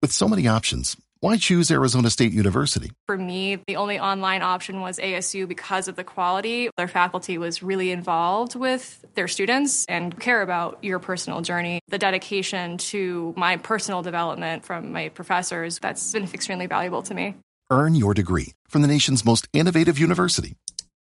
With so many options, why choose Arizona State University? For me, the only online option was ASU because of the quality. Their faculty was really involved with their students and care about your personal journey. The dedication to my personal development from my professors, that's been extremely valuable to me. Earn your degree from the nation's most innovative university.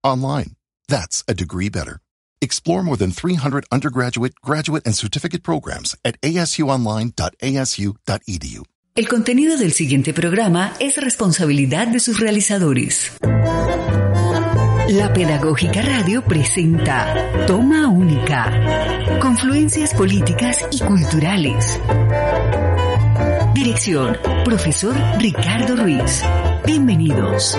Online. That's a degree better. Explore more than 300 undergraduate, graduate, and certificate programs at asuonline.asu.edu. El contenido del siguiente programa es responsabilidad de sus realizadores. La Pedagógica Radio presenta Toma Única. Confluencias políticas y culturales. Dirección, Profesor Ricardo Ruiz. Bienvenidos.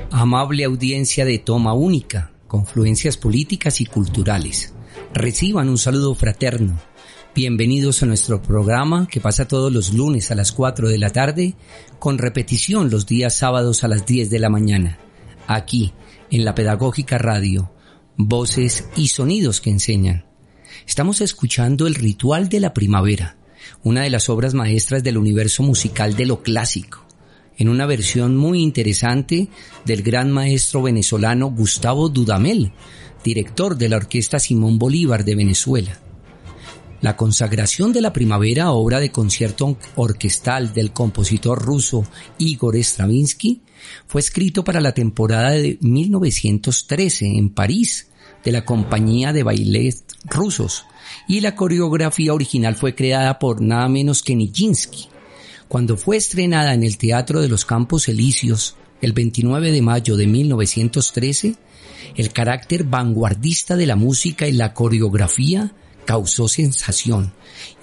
Amable audiencia de Toma Única, confluencias políticas y culturales. Reciban un saludo fraterno. Bienvenidos a nuestro programa que pasa todos los lunes a las 4 de la tarde, con repetición los días sábados a las 10 de la mañana. Aquí, en la Pedagógica Radio, voces y sonidos que enseñan. Estamos escuchando El Ritual de la Primavera, una de las obras maestras del universo musical de lo clásico, en una versión muy interesante del gran maestro venezolano Gustavo Dudamel, director de la Orquesta Simón Bolívar de Venezuela. La consagración de la primavera, obra de concierto orquestal del compositor ruso Igor Stravinsky, fue escrito para la temporada de 1913 en París de la compañía de ballet rusos, y la coreografía original fue creada por nada menos que Nijinsky. Cuando fue estrenada en el Teatro de los Campos Elíseos el 29 de mayo de 1913, el carácter vanguardista de la música y la coreografía causó sensación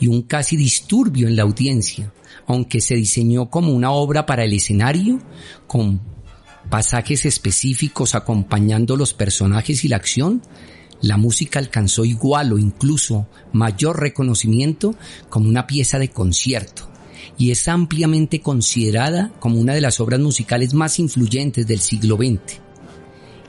y un casi disturbio en la audiencia, aunque se diseñó como una obra para el escenario, con pasajes específicos acompañando los personajes y la acción. La música alcanzó igual o incluso mayor reconocimiento como una pieza de concierto, y es ampliamente considerada como una de las obras musicales más influyentes del siglo XX.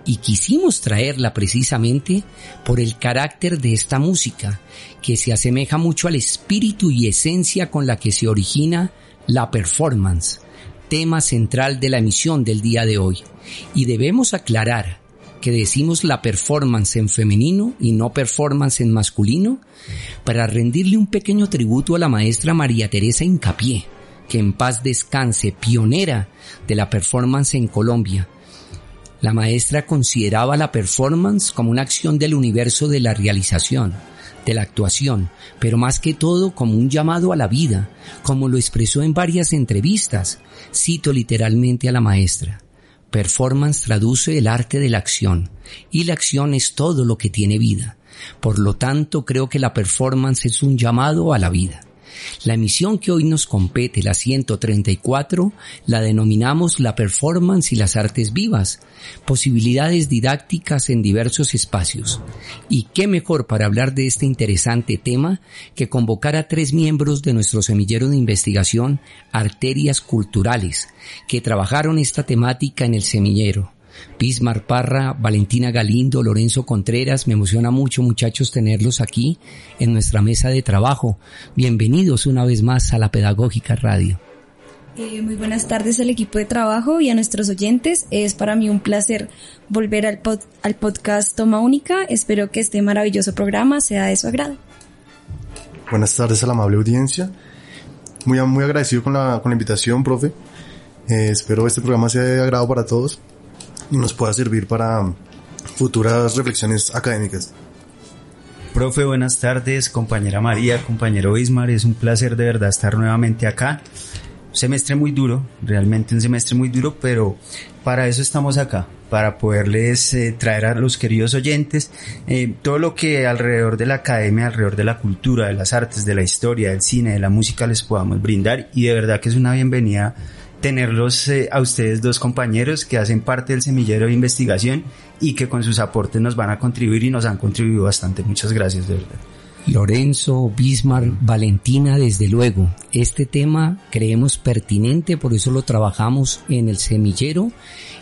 Y quisimos traerla precisamente por el carácter de esta música, que se asemeja mucho al espíritu y esencia con la que se origina la performance, tema central de la emisión del día de hoy. Y debemos aclarar que decimos la performance en femenino y no performance en masculino, para rendirle un pequeño tributo a la maestra María Teresa Hincapié, que en paz descanse, pionera de la performance en Colombia. La maestra consideraba la performance como una acción del universo de la realización, de la actuación, pero más que todo como un llamado a la vida, como lo expresó en varias entrevistas. Cito literalmente a la maestra: performance traduce el arte de la acción, y la acción es todo lo que tiene vida. Por lo tanto, creo que la performance es un llamado a la vida. La emisión que hoy nos compete, la 134, la denominamos la performance y las artes vivas, posibilidades didácticas en diversos espacios. Y qué mejor para hablar de este interesante tema que convocar a 3 miembros de nuestro semillero de investigación, Arterias Culturales, que trabajaron esta temática en el semillero. Bismar Parra, Valentina Galindo, Lorenzo Contreras, me emociona mucho, muchachos, tenerlos aquí en nuestra mesa de trabajo. Bienvenidos una vez más a La Pedagógica Radio. Muy buenas tardes al equipo de trabajo y a nuestros oyentes. Es para mí un placer volver al podcast Toma Única. Espero que este maravilloso programa sea de su agrado. Buenas tardes a la amable audiencia. Muy agradecido con la invitación, profe. Espero este programa sea de agrado para todos y nos pueda servir para futuras reflexiones académicas. Profe, buenas tardes, compañera María, compañero Bismar, es un placer de verdad estar nuevamente acá. Un semestre muy duro, realmente un semestre muy duro, pero para eso estamos acá, para poderles traer a los queridos oyentes todo lo que alrededor de la academia, alrededor de la cultura, de las artes, de la historia, del cine, de la música les podamos brindar, y de verdad que es una bienvenida tenerlos a ustedes dos compañeros que hacen parte del semillero de investigación y que con sus aportes nos van a contribuir y nos han contribuido bastante. Muchas gracias, de verdad. Lorenzo, Bismar, Valentina, desde luego, este tema creemos pertinente, por eso lo trabajamos en el semillero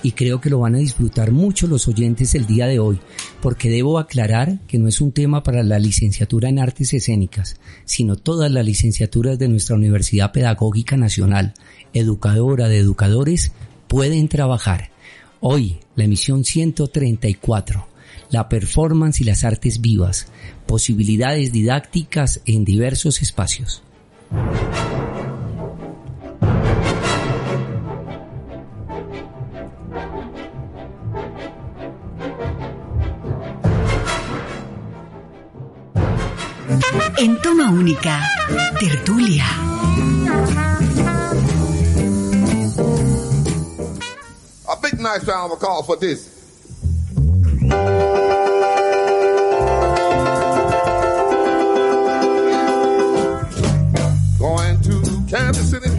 y creo que lo van a disfrutar mucho los oyentes el día de hoy, porque debo aclarar que no es un tema para la licenciatura en Artes Escénicas, sino todas las licenciaturas de nuestra Universidad Pedagógica Nacional, educadora de educadores, pueden trabajar. Hoy, la emisión 134. La performance y las artes vivas, posibilidades didácticas en diversos espacios. En Toma Única, tertulia. A big nice round of applause for this. Going to Kansas City,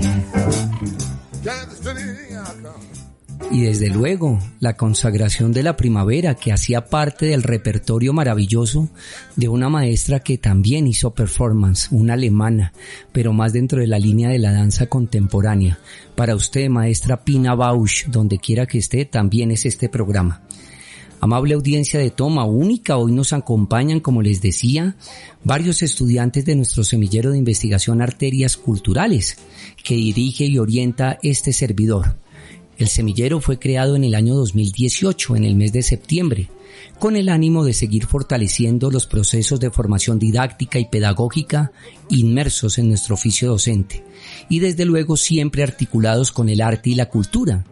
Y desde luego, la consagración de la primavera, que hacía parte del repertorio maravilloso de una maestra que también hizo performance, una alemana, pero más dentro de la línea de la danza contemporánea. Para usted, maestra Pina Bausch, donde quiera que esté, también es este programa. Amable audiencia de Toma Única, hoy nos acompañan, como les decía, varios estudiantes de nuestro semillero de investigación Arterias Culturales, que dirige y orienta este servidor. El semillero fue creado en el año 2018, en el mes de septiembre, con el ánimo de seguir fortaleciendo los procesos de formación didáctica y pedagógica inmersos en nuestro oficio docente, y desde luego siempre articulados con el arte y la cultura.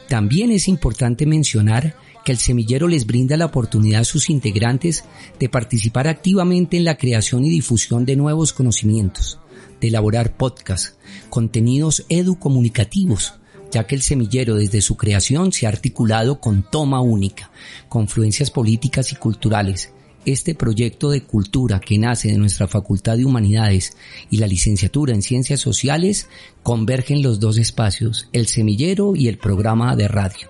También es importante mencionar que el semillero les brinda la oportunidad a sus integrantes de participar activamente en la creación y difusión de nuevos conocimientos, de elaborar podcasts, contenidos educomunicativos, ya que el semillero desde su creación se ha articulado con Toma Única, Confluencias Políticas y Culturales. Este proyecto de cultura que nace de nuestra Facultad de Humanidades y la licenciatura en Ciencias Sociales convergen los dos espacios, el semillero y el programa de radio.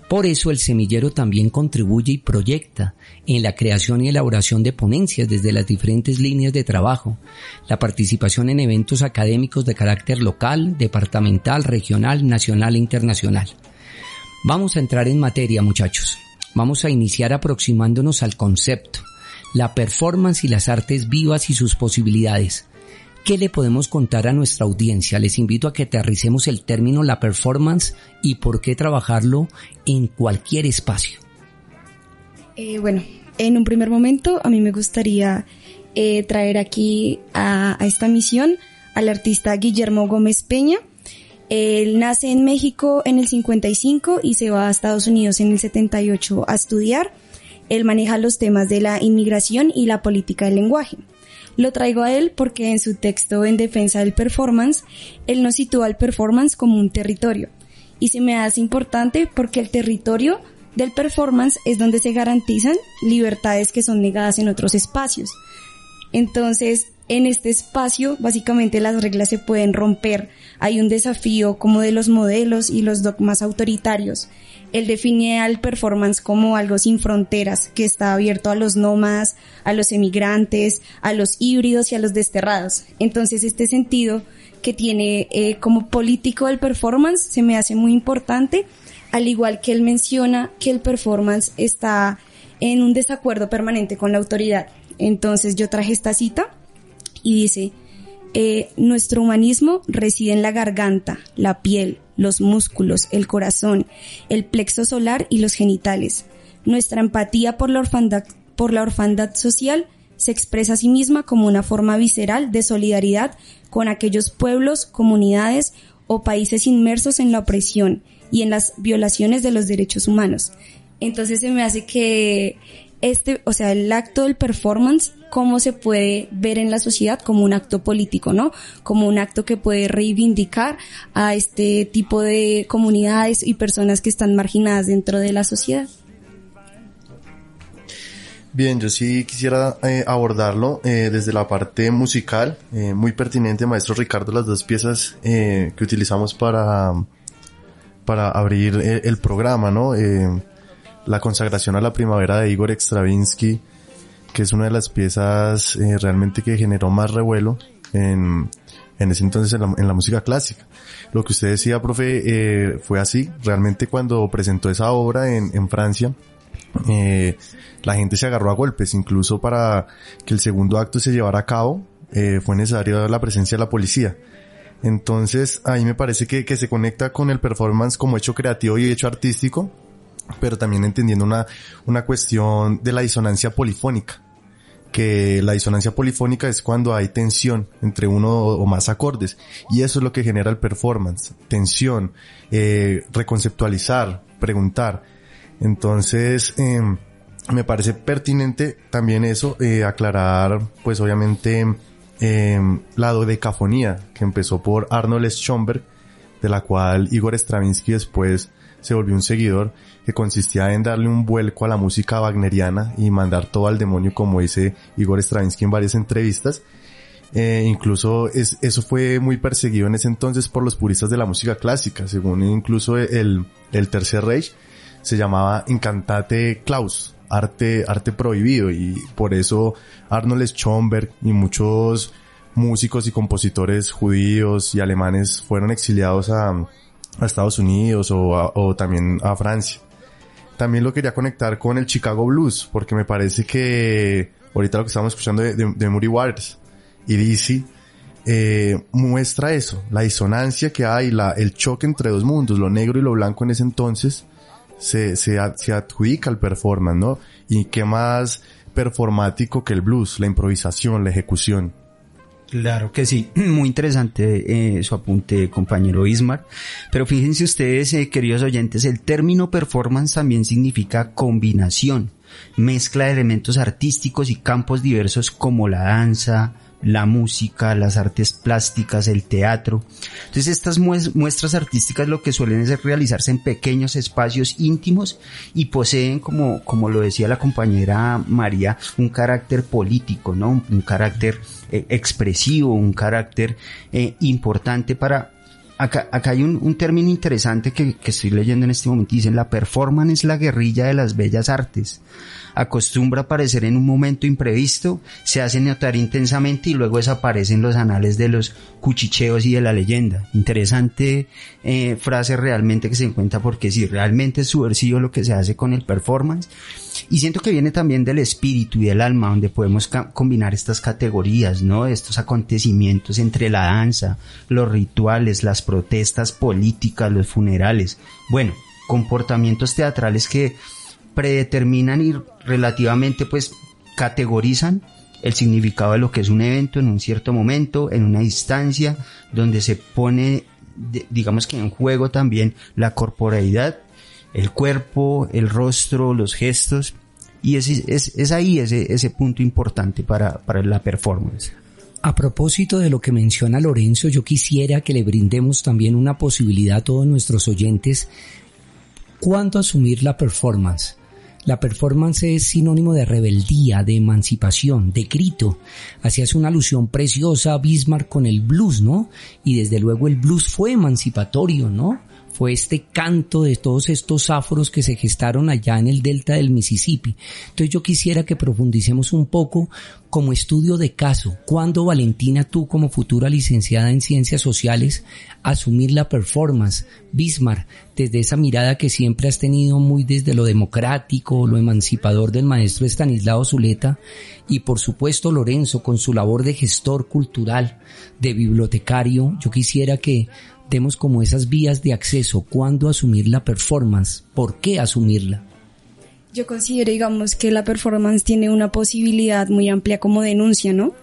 Por eso el semillero también contribuye y proyecta en la creación y elaboración de ponencias desde las diferentes líneas de trabajo, la participación en eventos académicos de carácter local, departamental, regional, nacional e internacional. Vamos a entrar en materia, muchachos. Vamos a iniciar aproximándonos al concepto, la performance y las artes vivas y sus posibilidades. ¿Qué le podemos contar a nuestra audiencia? Les invito a que aterricemos el término la performance y por qué trabajarlo en cualquier espacio. Bueno, en un primer momento a mí me gustaría traer aquí a esta misión al artista Guillermo Gómez Peña. Él nace en México en el 55 y se va a Estados Unidos en el 78 a estudiar. Él maneja los temas de la inmigración y la política del lenguaje. Lo traigo a él porque en su texto en defensa del performance, él nos sitúa el performance como un territorio. Y se me hace importante porque el territorio del performance es donde se garantizan libertades que son negadas en otros espacios. Entonces, en este espacio, básicamente las reglas se pueden romper. Hay un desafío como de los modelos y los dogmas autoritarios. Él define al performance como algo sin fronteras, que está abierto a los nómadas, a los emigrantes, a los híbridos y a los desterrados. Entonces, este sentido que tiene como político del performance se me hace muy importante, al igual que él menciona que el performance está en un desacuerdo permanente con la autoridad. Entonces, yo traje esta cita y dice: nuestro humanismo reside en la garganta, la piel, los músculos, el corazón, el plexo solar y los genitales. Nuestra empatía por la orfandad social se expresa a sí misma como una forma visceral de solidaridad con aquellos pueblos, comunidades o países inmersos en la opresión y en las violaciones de los derechos humanos. Entonces se me hace que el acto del performance, cómo se puede ver en la sociedad como un acto político, ¿no? Como un acto que puede reivindicar a este tipo de comunidades y personas que están marginadas dentro de la sociedad. Bien, yo sí quisiera abordarlo desde la parte musical, muy pertinente, maestro Ricardo, las dos piezas que utilizamos para abrir el programa, ¿no? La consagración a la primavera de Igor Stravinsky, que es una de las piezas realmente que generó más revuelo en ese entonces en la música clásica. Lo que usted decía, profe, fue así. Realmente cuando presentó esa obra en Francia, la gente se agarró a golpes. Incluso para que el segundo acto se llevara a cabo, fue necesaria la presencia de la policía. Entonces, ahí me parece que se conecta con el performance como hecho creativo y hecho artístico, pero también entendiendo una cuestión de la disonancia polifónica, que la disonancia polifónica es cuando hay tensión entre uno o más acordes, y eso es lo que genera el performance: tensión, reconceptualizar, preguntar. Entonces, me parece pertinente también eso, aclarar, pues obviamente, la dodecafonía, que empezó por Arnold Schoenberg, de la cual Igor Stravinsky después se volvió un seguidor, que consistía en darle un vuelco a la música wagneriana y mandar todo al demonio, como dice Igor Stravinsky en varias entrevistas. Incluso eso fue muy perseguido en ese entonces por los puristas de la música clásica. Según incluso el Tercer Reich, se llamaba Incantate Claus, arte prohibido, y por eso Arnold Schoenberg y muchos músicos y compositores judíos y alemanes fueron exiliados a Estados Unidos o también a Francia. También lo quería conectar con el Chicago Blues, porque me parece que ahorita lo que estamos escuchando de Muddy Waters y Dizzy muestra eso, la disonancia que hay, el choque entre dos mundos, lo negro y lo blanco en ese entonces se adjudica al performance, ¿no? Y qué más performático que el blues, la improvisación, la ejecución. Claro que sí, muy interesante su apunte, compañero Ismar. Pero fíjense ustedes, queridos oyentes, el término performance también significa combinación, mezcla de elementos artísticos y campos diversos como la danza, la música, las artes plásticas, el teatro. Entonces estas muestras artísticas lo que suelen es realizarse en pequeños espacios íntimos y poseen, como lo decía la compañera María, un carácter político, ¿no? Un carácter expresivo, un carácter importante para... Acá hay un término interesante que estoy leyendo en este momento. Dicen: la performance es la guerrilla de las bellas artes. Acostumbra aparecer en un momento imprevisto, se hace notar intensamente y luego desaparece en los anales de los cuchicheos y de la leyenda. Interesante frase realmente que se encuentra, porque sí, realmente es subversivo lo que se hace con el performance. Y siento que viene también del espíritu y del alma, donde podemos combinar estas categorías, ¿no? Estos acontecimientos entre la danza, los rituales, las protestas políticas, los funerales. Bueno, comportamientos teatrales que predeterminan y relativamente pues categorizan el significado de lo que es un evento en un cierto momento, en una distancia, donde se pone, digamos que en juego también la corporeidad, el cuerpo, el rostro, los gestos, y es ahí ese punto importante para la performance. A propósito de lo que menciona Lorenzo, yo quisiera que le brindemos también una posibilidad a todos nuestros oyentes ¿Cuándo asumir la performance? La performance es sinónimo de rebeldía, de emancipación, de grito. Hacías una alusión preciosa a Bismarck con el blues, ¿no? Y desde luego el blues fue emancipatorio, ¿no? Fue este canto de todos estos afros que se gestaron allá en el delta del Mississippi. Entonces yo quisiera que profundicemos un poco como estudio de caso. ¿Cuándo, Valentina, tú como futura licenciada en Ciencias Sociales, asumir la performance? Bismarck, desde esa mirada que siempre has tenido muy desde lo democrático, lo emancipador del maestro Estanislao Zuleta, y por supuesto Lorenzo con su labor de gestor cultural, de bibliotecario. Yo quisiera que demos como esas vías de acceso. ¿Cuándo asumir la performance? ¿Por qué asumirla? Yo considero, digamos, que la performance tiene una posibilidad muy amplia como denuncia, ¿no?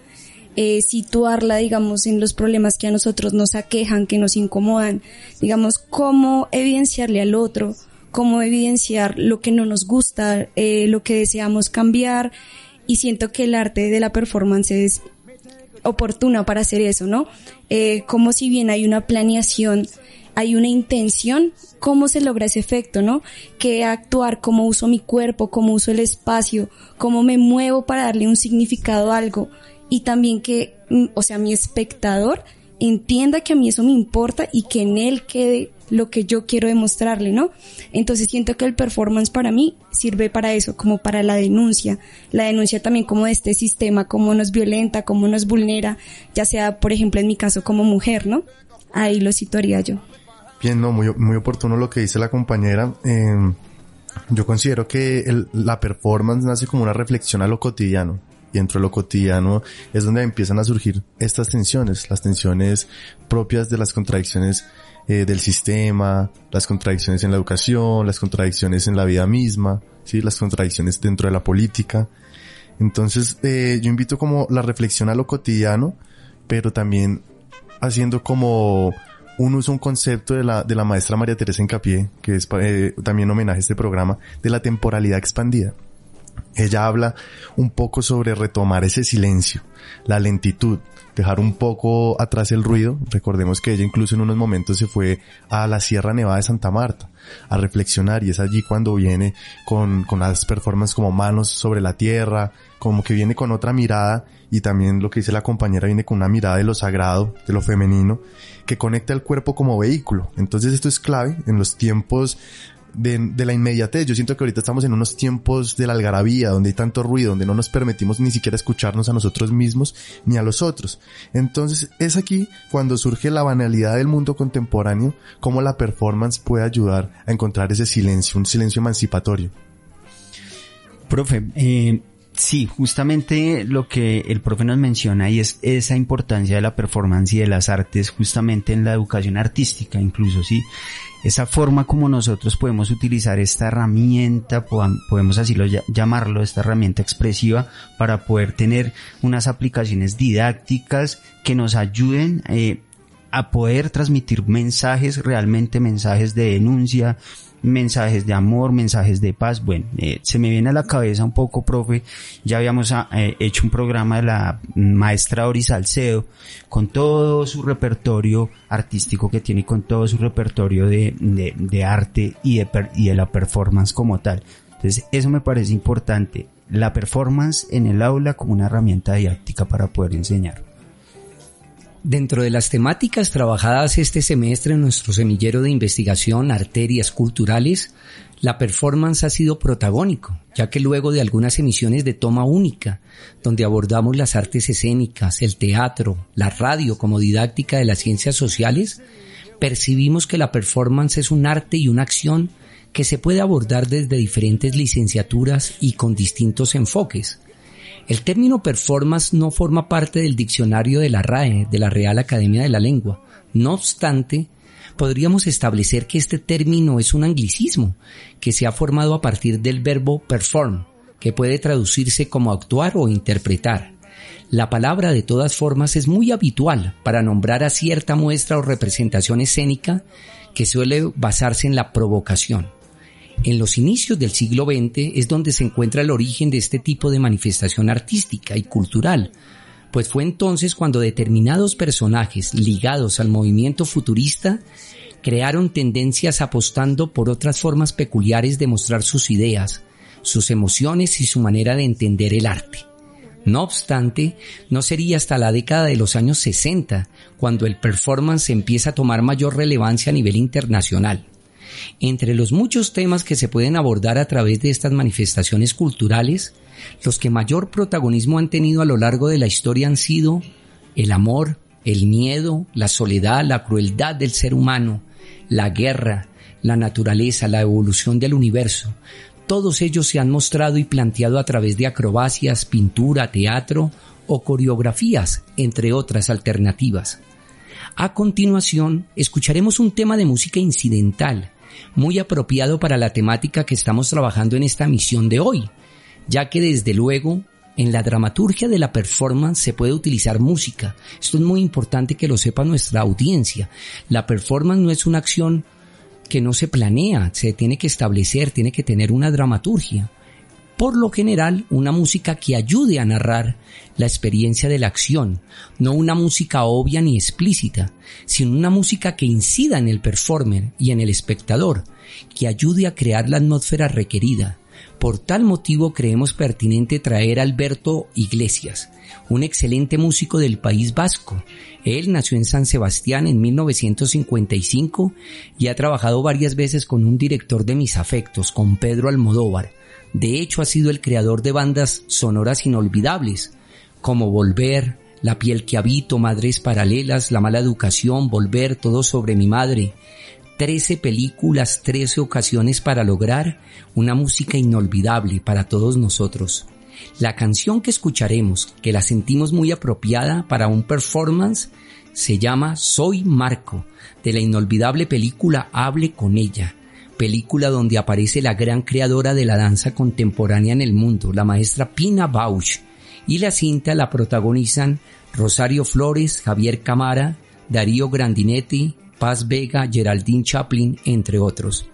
Situarla, digamos, en los problemas que a nosotros nos aquejan, que nos incomodan, digamos, cómo evidenciarle al otro, cómo evidenciar lo que no nos gusta, lo que deseamos cambiar, y siento que el arte de la performance es oportuna para hacer eso, ¿no? Como si bien hay una planeación, hay una intención, ¿cómo se logra ese efecto, no? Que actuar, cómo uso mi cuerpo, cómo uso el espacio, cómo me muevo para darle un significado a algo, y también que, o sea, mi espectador entienda que a mí eso me importa y que en él quede lo que yo quiero demostrarle, ¿no? Entonces siento que el performance para mí sirve para eso, como para la denuncia también como de este sistema, cómo nos violenta, cómo nos vulnera, ya sea, por ejemplo, en mi caso como mujer, ¿no? Ahí lo situaría yo. Bien, no, muy oportuno lo que dice la compañera. Yo considero que la performance nace como una reflexión a lo cotidiano. Y dentro de lo cotidiano es donde empiezan a surgir estas tensiones, las tensiones propias de las contradicciones del sistema, las contradicciones en la educación, las contradicciones en la vida misma, ¿sí? Las contradicciones dentro de la política. Entonces, yo invito como la reflexión a lo cotidiano, pero también haciendo como un concepto de la maestra María Teresa Hincapié, que es también homenaje a este programa, de la temporalidad expandida. Ella habla un poco sobre retomar ese silencio, la lentitud, dejar un poco atrás el ruido. Recordemos que ella incluso en unos momentos se fue a la Sierra Nevada de Santa Marta a reflexionar, y es allí cuando viene con las performances como Manos sobre la Tierra, como que viene con otra mirada, y también lo que dice la compañera viene con una mirada de lo sagrado, de lo femenino, que conecta el cuerpo como vehículo. Entonces esto es clave en los tiempos de la inmediatez. Yo siento que ahorita estamos en unos tiempos de la algarabía, donde hay tanto ruido, donde no nos permitimos ni siquiera escucharnos a nosotros mismos ni a los otros. Entonces es aquí cuando surge la banalidad del mundo contemporáneo, cómo la performance puede ayudar a encontrar ese silencio, un silencio emancipatorio. Profe, sí, justamente lo que el profe nos menciona y es esa importancia de la performance y de las artes justamente en la educación artística incluso, ¿sí? Esa forma como nosotros podemos utilizar esta herramienta, podemos así llamarlo, esta herramienta expresiva, para poder tener unas aplicaciones didácticas que nos ayuden a poder transmitir mensajes, realmente mensajes de denuncia, mensajes de amor, mensajes de paz. Bueno, se me viene a la cabeza un poco, profe, ya habíamos hecho un programa de la maestra Ori Salcedo con todo su repertorio artístico que tiene, con todo su repertorio de arte y de la performance como tal. Entonces eso me parece importante, la performance en el aula como una herramienta didáctica para poder enseñar. Dentro de las temáticas trabajadas este semestre en nuestro semillero de investigación Arterias Culturales, la performance ha sido protagónico, ya que luego de algunas emisiones de toma única, donde abordamos las artes escénicas, el teatro, la radio como didáctica de las ciencias sociales, percibimos que la performance es un arte y una acción que se puede abordar desde diferentes licenciaturas y con distintos enfoques. El término performance no forma parte del diccionario de la RAE, de la Real Academia de la Lengua. No obstante, podríamos establecer que este término es un anglicismo que se ha formado a partir del verbo perform, que puede traducirse como actuar o interpretar. La palabra de todas formas es muy habitual para nombrar a cierta muestra o representación escénica que suele basarse en la provocación. En los inicios del siglo XX es donde se encuentra el origen de este tipo de manifestación artística y cultural, pues fue entonces cuando determinados personajes ligados al movimiento futurista crearon tendencias apostando por otras formas peculiares de mostrar sus ideas, sus emociones y su manera de entender el arte. No obstante, no sería hasta la década de los años 60 cuando el performance empieza a tomar mayor relevancia a nivel internacional. Entre los muchos temas que se pueden abordar a través de estas manifestaciones culturales, los que mayor protagonismo han tenido a lo largo de la historia han sido el amor, el miedo, la soledad, la crueldad del ser humano, la guerra, la naturaleza, la evolución del universo. Todos ellos se han mostrado y planteado a través de acrobacias, pintura, teatro o coreografías, entre otras alternativas. A continuación, escucharemos un tema de música incidental, muy apropiado para la temática que estamos trabajando en esta misión de hoy, ya que desde luego en la dramaturgia de la performance se puede utilizar música. Esto es muy importante que lo sepa nuestra audiencia. La performance no es una acción que no se planea, se tiene que establecer, tiene que tener una dramaturgia. Por lo general, una música que ayude a narrar la experiencia de la acción, no una música obvia ni explícita, sino una música que incida en el performer y en el espectador, que ayude a crear la atmósfera requerida. Por tal motivo creemos pertinente traer a Alberto Iglesias, un excelente músico del País Vasco. Él nació en San Sebastián en 1955 y ha trabajado varias veces con un director de mis afectos, con Pedro Almodóvar. De hecho, ha sido el creador de bandas sonoras inolvidables, como Volver, La piel que habito, Madres paralelas, La mala educación, Volver, Todo sobre mi madre. 13 películas, 13 ocasiones para lograr una música inolvidable para todos nosotros. La canción que escucharemos, que la sentimos muy apropiada para un performance, se llama Soy Marco, de la inolvidable película Hable con ella, película donde aparece la gran creadora de la danza contemporánea en el mundo, la maestra Pina Bausch, y la cinta la protagonizan Rosario Flores, Javier Camara, Darío Grandinetti, Paz Vega, Geraldine Chaplin, entre otros.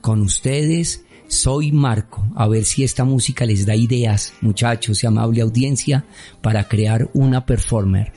Con ustedes, Soy Marco. A ver si esta música les da ideas, muchachos y amable audiencia, para crear una performer.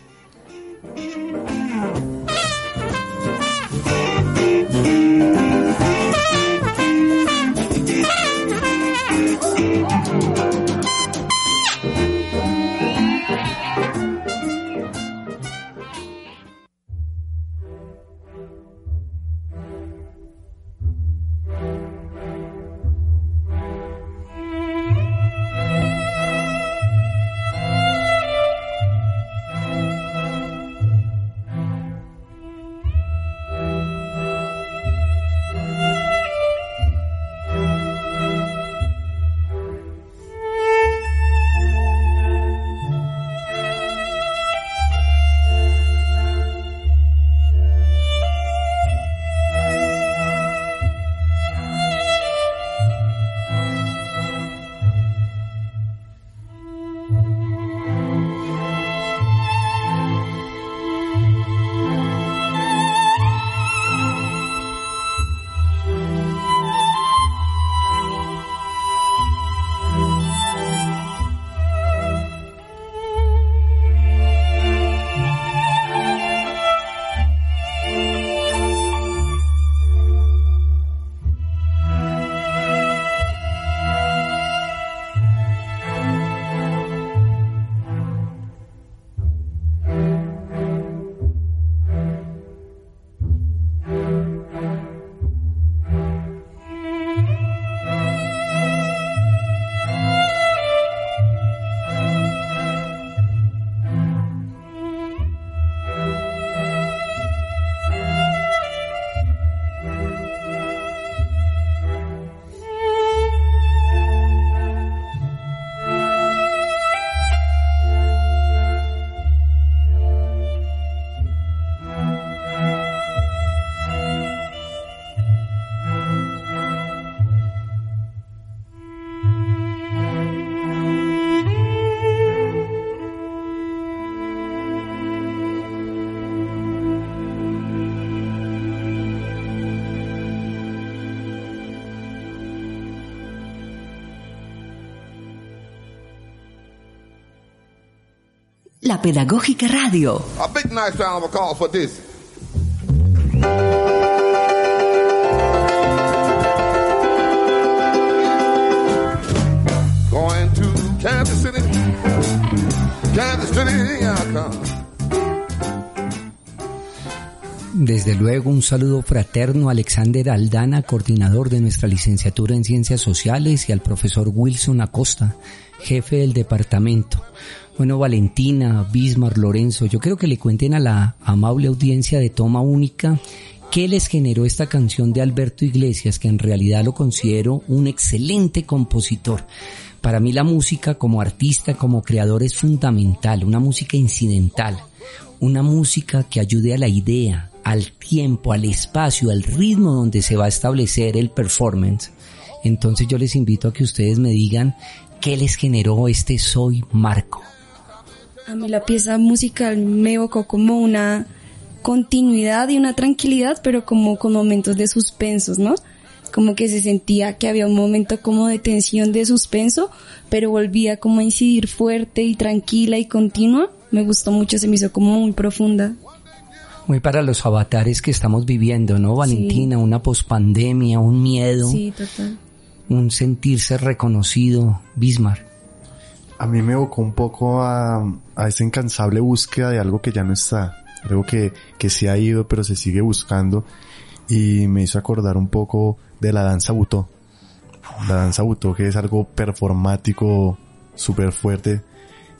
La Pedagógica Radio. A big nice round of applause for this. Going to Kansas City, here I come. Desde luego, un saludo fraterno a Alexander Aldana, coordinador de nuestra licenciatura en Ciencias Sociales, y al profesor Wilson Acosta, jefe del departamento. Bueno, Valentina, Bismar, Lorenzo, yo creo que le cuenten a la amable audiencia de Toma Única qué les generó esta canción de Alberto Iglesias, que en realidad lo considero un excelente compositor. Para mí la música como artista, como creador, es fundamental, una música incidental, una música que ayude a la idea, al tiempo, al espacio, al ritmo donde se va a establecer el performance. Entonces yo les invito a que ustedes me digan qué les generó este Soy Marco. A mí la pieza musical me evocó como una continuidad y una tranquilidad, pero como con momentos de suspensos, ¿no? Como que se sentía que había un momento como de tensión, de suspenso, pero volvía como a incidir fuerte y tranquila y continua. Me gustó mucho, se me hizo como muy profunda. Muy para los avatares que estamos viviendo, ¿no, Valentina? Sí. Una pospandemia, un miedo. Sí, total. Un sentirse reconocido. Bismar. A mí me evocó un poco a esa incansable búsqueda de algo que ya no está. Algo que se ha ido pero se sigue buscando. Y me hizo acordar un poco de la danza butó. La danza butó, que es algo performático, súper fuerte.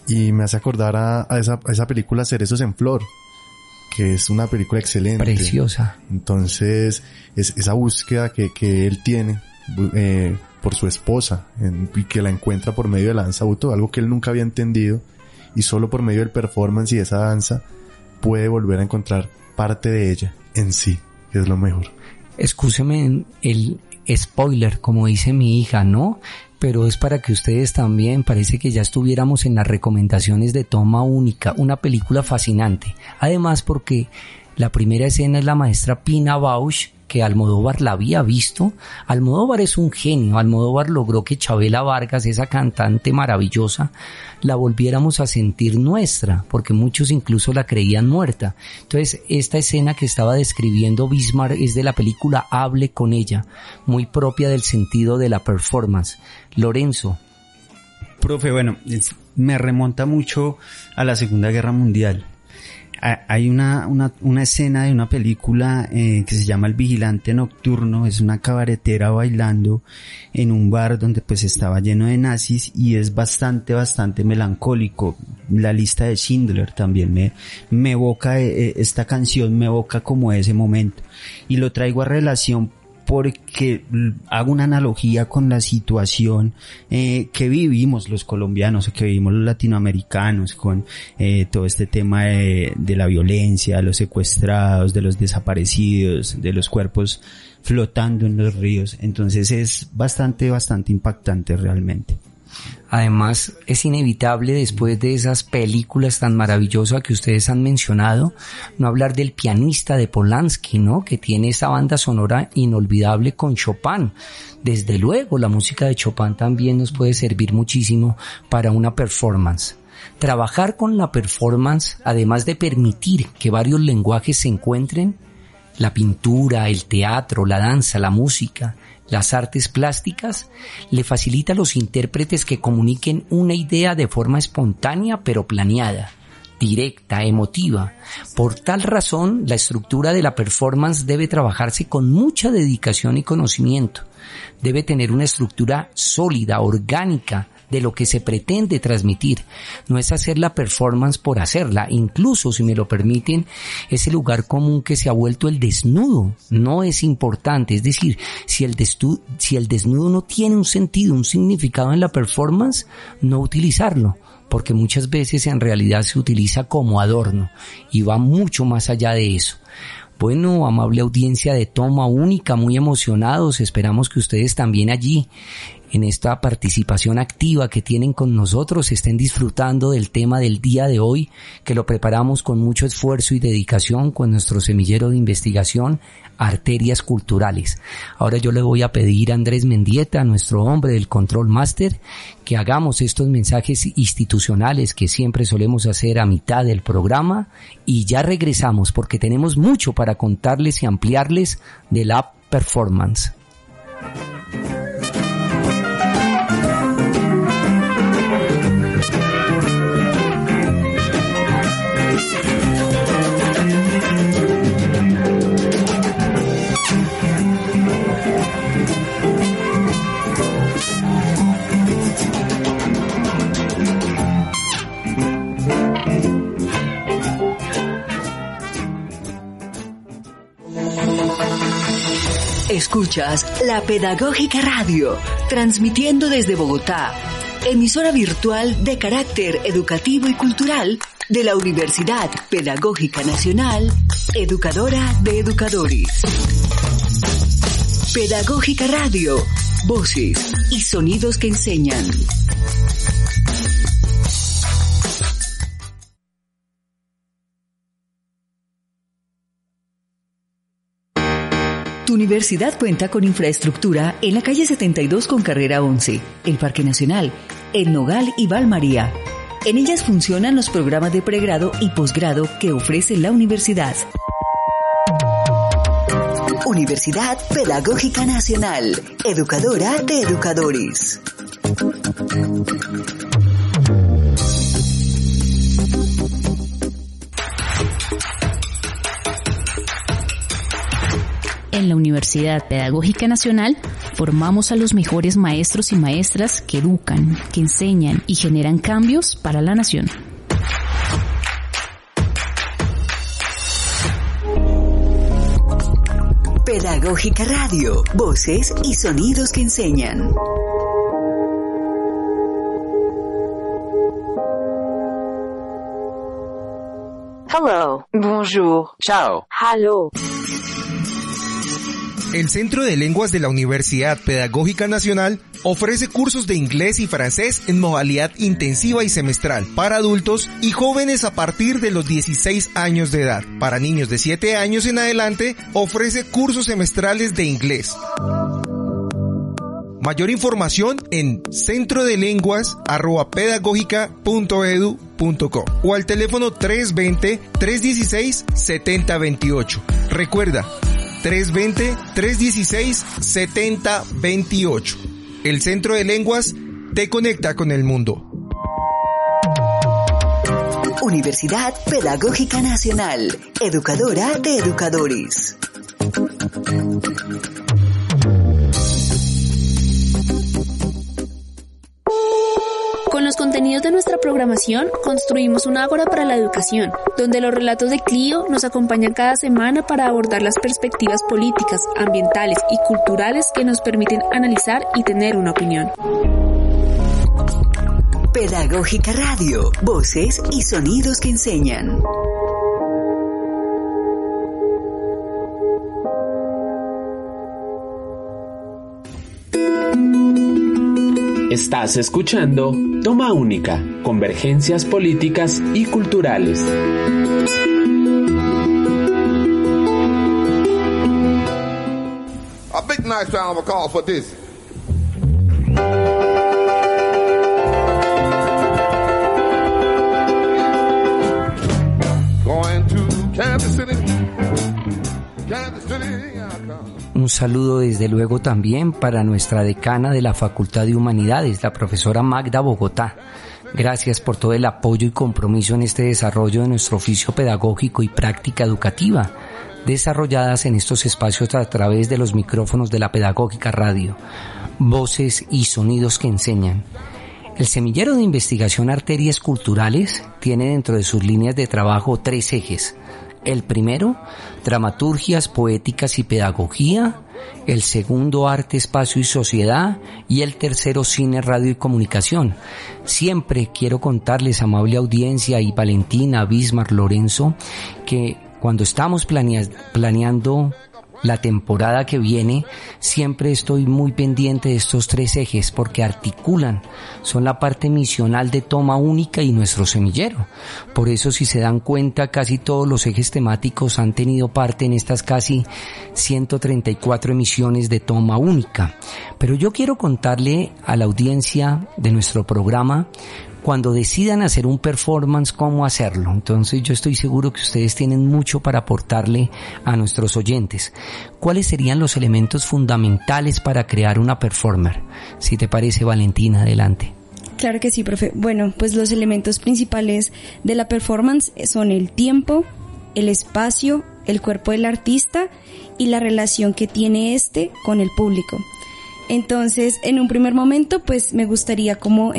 Y me hace acordar a esa película Cerezos en Flor, que es una película excelente. Preciosa. Entonces, esa búsqueda que él tiene por su esposa, y que la encuentra por medio de la danza butó, algo que él nunca había entendido, y solo por medio del performance y de esa danza puede volver a encontrar parte de ella en sí, que es lo mejor. Excúseme el spoiler, como dice mi hija, ¿no? Pero es para que ustedes también, parece que ya estuviéramos en las recomendaciones de Toma Única, una película fascinante. Además porque la primera escena es la maestra Pina Bausch, que Almodóvar la había visto. Almodóvar es un genio. Almodóvar logró que Chabela Vargas, esa cantante maravillosa, la volviéramos a sentir nuestra, porque muchos incluso la creían muerta. Entonces, esta escena que estaba describiendo Bismar es de la película Hable con ella, muy propia del sentido de la performance. Lorenzo. Profe, bueno, me remonta mucho a la Segunda Guerra Mundial. Hay una escena de una película que se llama El Vigilante Nocturno. Es una cabaretera bailando en un bar donde pues estaba lleno de nazis, y es bastante melancólico. La Lista de Schindler también me evoca, esta canción me evoca como ese momento, y lo traigo a relación porque hago una analogía con la situación que vivimos los colombianos, que vivimos los latinoamericanos, con todo este tema de la violencia, de los secuestrados, de los desaparecidos, de los cuerpos flotando en los ríos. Entonces es bastante impactante realmente. Además, es inevitable, después de esas películas tan maravillosas que ustedes han mencionado, no hablar del Pianista de Polanski, ¿no? Que tiene esa banda sonora inolvidable con Chopin. Desde luego, la música de Chopin también nos puede servir muchísimo para una performance. Trabajar con la performance, además de permitir que varios lenguajes se encuentren, la pintura, el teatro, la danza, la música, las artes plásticas, le facilita a los intérpretes que comuniquen una idea de forma espontánea pero planeada, directa, emotiva. Por tal razón, la estructura de la performance debe trabajarse con mucha dedicación y conocimiento. Debe tener una estructura sólida, orgánica, de lo que se pretende transmitir. No es hacer la performance por hacerla. Incluso, si me lo permiten, ese lugar común que se ha vuelto el desnudo no es importante. Es decir, si el desnudo no tiene un sentido, un significado en la performance, no utilizarlo, porque muchas veces en realidad se utiliza como adorno y va mucho más allá de eso. Bueno, amable audiencia de Toma Única, muy emocionados, esperamos que ustedes también allí en esta participación activa que tienen con nosotros, estén disfrutando del tema del día de hoy, que lo preparamos con mucho esfuerzo y dedicación con nuestro semillero de investigación, Arterias Culturales. Ahora yo le voy a pedir a Andrés Mendieta, nuestro hombre del Control Master, que hagamos estos mensajes institucionales que siempre solemos hacer a mitad del programa, y ya regresamos porque tenemos mucho para contarles y ampliarles de la performance. Escuchas La Pedagógica Radio, transmitiendo desde Bogotá, emisora virtual de carácter educativo y cultural de la Universidad Pedagógica Nacional, educadora de educadores. Pedagógica Radio, voces y sonidos que enseñan. Tu universidad cuenta con infraestructura en la calle 72 con carrera 11, el Parque Nacional, El Nogal y Valmaría. En ellas funcionan los programas de pregrado y posgrado que ofrece la universidad. Universidad Pedagógica Nacional, educadora de educadores. En la Universidad Pedagógica Nacional formamos a los mejores maestros y maestras que educan, que enseñan y generan cambios para la nación. Pedagógica Radio, voces y sonidos que enseñan. Hello, bonjour, ciao, hello. El Centro de Lenguas de la Universidad Pedagógica Nacional ofrece cursos de inglés y francés en modalidad intensiva y semestral para adultos y jóvenes a partir de los 16 años de edad. Para niños de 7 años en adelante, ofrece cursos semestrales de inglés. Mayor información en centrodelenguas@pedagogica.edu.co o al teléfono 320-316-7028. Recuerda, 320-316-7028. El Centro de Lenguas te conecta con el mundo. Universidad Pedagógica Nacional, educadora de educadores. Con los contenidos de nuestra programación, construimos un ágora para la educación, donde los relatos de Clio nos acompañan cada semana para abordar las perspectivas políticas, ambientales y culturales que nos permiten analizar y tener una opinión. Pedagógica Radio, voces y sonidos que enseñan. Estás escuchando Toma Única, convergencias políticas y culturales. A big nice round of applause for this. Going to Kansas City. Kansas City. Un saludo desde luego también para nuestra decana de la Facultad de Humanidades, la profesora Magda Bogotá. Gracias por todo el apoyo y compromiso en este desarrollo de nuestro oficio pedagógico y práctica educativa, desarrolladas en estos espacios a través de los micrófonos de la Pedagógica Radio, voces y sonidos que enseñan. El semillero de investigación Arterias Culturales tiene dentro de sus líneas de trabajo 3 ejes. El primero, dramaturgias, poéticas y pedagogía. El segundo, arte, espacio y sociedad. Y el tercero, cine, radio y comunicación. Siempre quiero contarles, amable audiencia, y Valentina, Bismar, Lorenzo, que cuando estamos planeando la temporada que viene, siempre estoy muy pendiente de estos 3 ejes porque articulan, son la parte misional de Toma Única y nuestro semillero. Por eso, si se dan cuenta, casi todos los ejes temáticos han tenido parte en estas casi 134 emisiones de Toma Única. Pero yo quiero contarle a la audiencia de nuestro programa, cuando decidan hacer un performance, cómo hacerlo. Entonces yo estoy seguro que ustedes tienen mucho para aportarle a nuestros oyentes. ¿Cuáles serían los elementos fundamentales para crear una performer? Si te parece, Valentina, adelante. Claro que sí, profe. Bueno, pues los elementos principales de la performance son el tiempo, el espacio, el cuerpo del artista y la relación que tiene este con el público. Entonces, en un primer momento, pues me gustaría como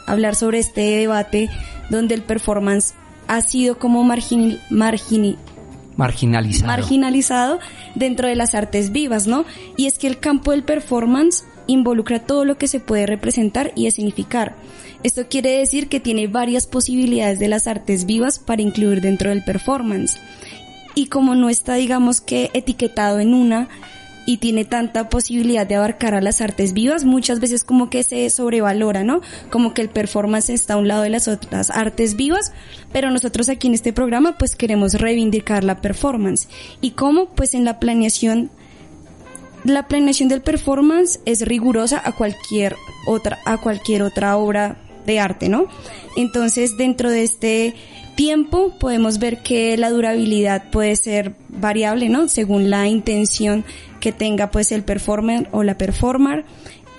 hablar sobre este debate donde el performance ha sido como marginalizado dentro de las artes vivas, ¿no? Y es que el campo del performance involucra todo lo que se puede representar y escenificar. Esto quiere decir que tiene varias posibilidades de las artes vivas para incluir dentro del performance. Y como no está, digamos que, etiquetado en una y tiene tanta posibilidad de abarcar a las artes vivas, muchas veces como que se sobrevalora, ¿no? Como que el performance está a un lado de las otras artes vivas, pero nosotros aquí en este programa pues queremos reivindicar la performance. ¿Y cómo? Pues en la planeación del performance es rigurosa a cualquier otra obra de arte, ¿no? Entonces, dentro de este tiempo podemos ver que la durabilidad puede ser variable, ¿no? Según la intención que tenga pues el performer o la performer.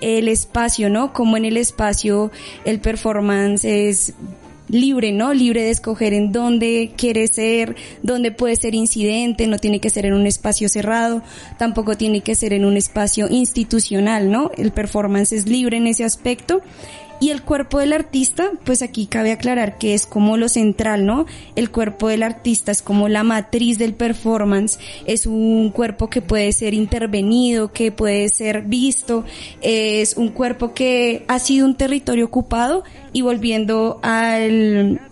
El espacio, ¿no? Como en el espacio el performance es libre, ¿no? Libre de escoger en dónde quiere ser, dónde puede ser incidente, no tiene que ser en un espacio cerrado, tampoco tiene que ser en un espacio institucional, ¿no? El performance es libre en ese aspecto. Y el cuerpo del artista, pues aquí cabe aclarar que es como lo central, ¿no? El cuerpo del artista es como la matriz del performance, es un cuerpo que puede ser intervenido, que puede ser visto, es un cuerpo que ha sido un territorio ocupado. Y volviendo al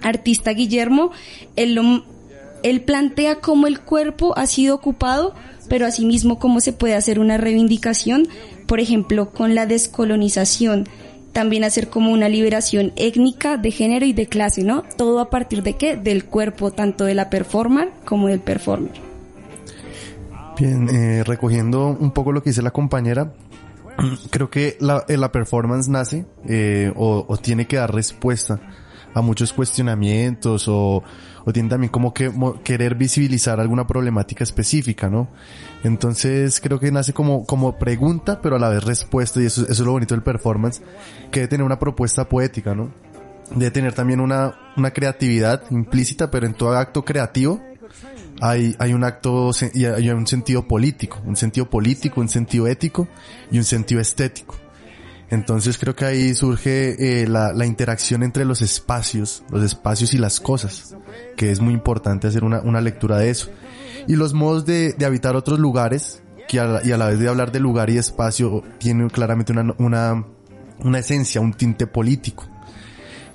artista Guillermo, él plantea cómo el cuerpo ha sido ocupado, pero asimismo cómo se puede hacer una reivindicación, por ejemplo, con la descolonización. También hacer como una liberación étnica, de género y de clase, ¿no? Todo a partir de ¿qué? Del cuerpo, tanto de la performer como del performer. Bien, recogiendo un poco lo que dice la compañera, creo que la performance nace o tiene que dar respuesta a muchos cuestionamientos o tiene también como que querer visibilizar alguna problemática específica, ¿no? Entonces creo que nace como pregunta, pero a la vez respuesta, y eso es lo bonito del performance, que debe tener una propuesta poética, ¿no? Debe tener también una creatividad implícita, pero en todo acto creativo hay un acto y hay un sentido político, un sentido ético y un sentido estético. Entonces creo que ahí surge la interacción entre los espacios y las cosas, que es muy importante hacer una lectura de eso. Y los modos de habitar otros lugares, y a la vez de hablar de lugar y espacio, tienen claramente una esencia, un tinte político.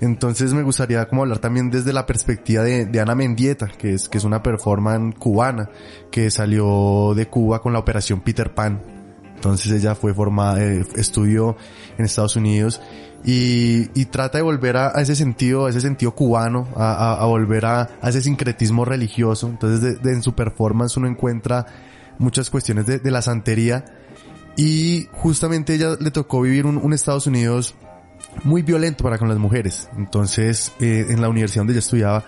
Entonces me gustaría como hablar también desde la perspectiva de Ana Mendieta, que es una performance cubana, que salió de Cuba con la operación Peter Pan. Entonces ella fue formada, estudió en Estados Unidos y trata de volver a ese sentido cubano, a volver a ese sincretismo religioso. Entonces en su performance uno encuentra muchas cuestiones de la santería, y justamente ella le tocó vivir un Estados Unidos muy violento para con las mujeres. Entonces en la universidad donde ella estudiaba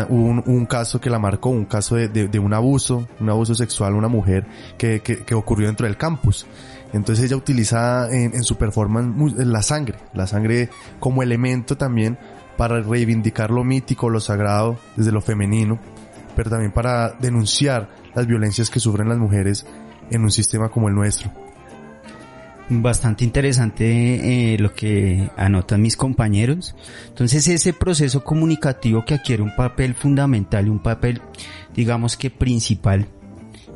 hubo un caso que la marcó, un caso de un abuso sexual a una mujer que ocurrió dentro del campus. Entonces ella utiliza en su performance la sangre como elemento también para reivindicar lo mítico, lo sagrado desde lo femenino, pero también para denunciar las violencias que sufren las mujeres en un sistema como el nuestro. Bastante interesante lo que anotan mis compañeros. Entonces ese proceso comunicativo que adquiere un papel fundamental y un papel, digamos que principal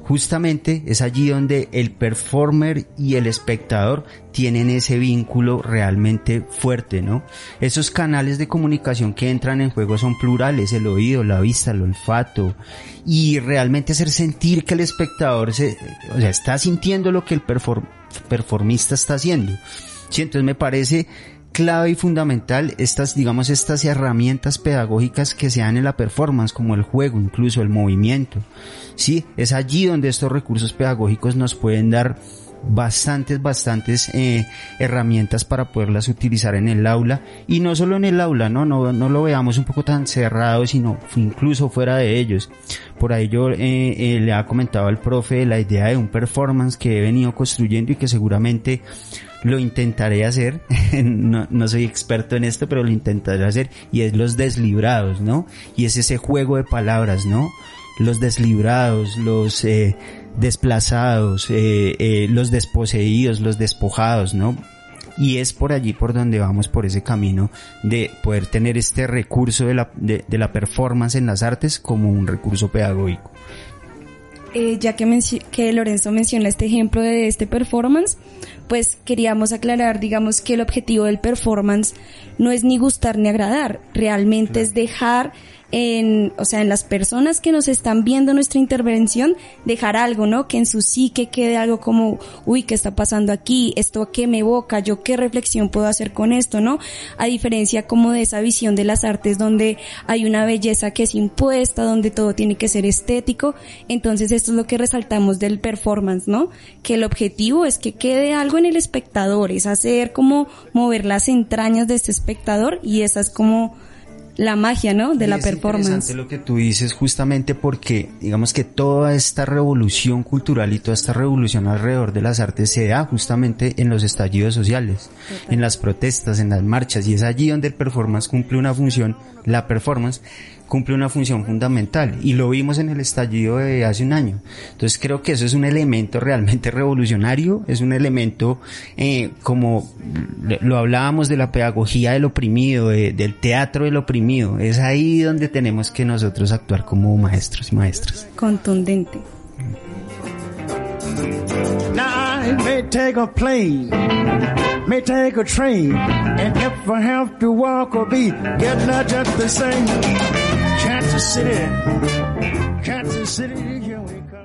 justamente es allí donde el performer y el espectador tienen ese vínculo realmente fuerte, ¿no? Esos canales de comunicación que entran en juego son plurales: el oído, la vista, el olfato, y realmente hacer sentir que el espectador está sintiendo lo que el performista está haciendo. Sí, entonces me parece clave y fundamental estas herramientas pedagógicas que se dan en la performance, como el juego, incluso el movimiento. Sí, es allí donde estos recursos pedagógicos nos pueden dar bastantes herramientas para poderlas utilizar en el aula, y no solo en el aula, no lo veamos un poco tan cerrado, sino incluso fuera de ellos. Por ahí yo le ha comentado al profe la idea de un performance que he venido construyendo y que seguramente lo intentaré hacer. No soy experto en esto, pero lo intentaré hacer, y es los deslibrados, ¿no? Y es ese juego de palabras, ¿no? Los deslibrados, los desplazados, los desposeídos, los despojados, ¿no? Y es por allí por donde vamos, por ese camino de poder tener este recurso de la performance en las artes como un recurso pedagógico. Ya que Lorenzo menciona este ejemplo de este performance, pues queríamos aclarar, digamos, que el objetivo del performance no es ni gustar ni agradar, realmente es dejar en las personas que nos están viendo nuestra intervención, dejar algo, ¿no? Que en su psique quede algo como, uy, ¿qué está pasando aquí? ¿Esto a qué me evoca? ¿Yo qué reflexión puedo hacer con esto, no? A diferencia como de esa visión de las artes donde hay una belleza que es impuesta, donde todo tiene que ser estético. Entonces esto es lo que resaltamos del performance, ¿no? Que el objetivo es que quede algo en el espectador, es hacer como mover las entrañas de este espectador, y esa es como la magia, ¿no? De la performance. Es interesante lo que tú dices, justamente porque digamos que toda esta revolución cultural y toda esta revolución alrededor de las artes se da justamente en los estallidos sociales, en las protestas, en las marchas, y es allí donde el performance cumple una función, la performance cumple una función fundamental, y lo vimos en el estallido de hace un año. Entonces creo que eso es un elemento realmente revolucionario, es un elemento como lo hablábamos de la pedagogía del oprimido, del teatro del oprimido. Es ahí donde tenemos que nosotros actuar como maestros y maestras. Contundente. Now I may take a plane, may take a train, and if I have to walk or be getting out just the same. Kansas City, here we come.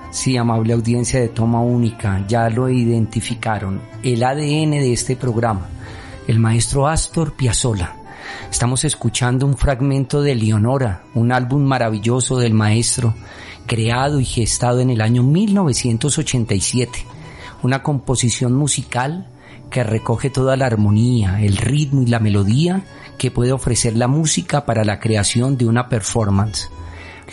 Sí, amable audiencia de Toma Única, ya lo identificaron, el ADN de este programa, el maestro Astor Piazzolla. Estamos escuchando un fragmento de Leonora, un álbum maravilloso del maestro, creado y gestado en el año 1987, una composición musical que recoge toda la armonía, el ritmo y la melodía que puede ofrecer la música para la creación de una performance.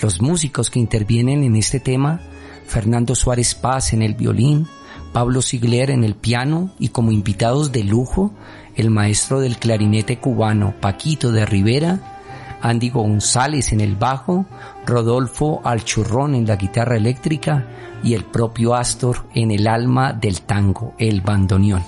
Los músicos que intervienen en este tema Fernando Suárez Paz en el violín, Pablo Sigler en el piano y como invitados de lujo, el maestro del clarinete cubano Paquito de Rivera, Andy González en el bajo, Rodolfo Alchurrón en la guitarra eléctrica y el propio Astor en el alma del tango, el bandoneón.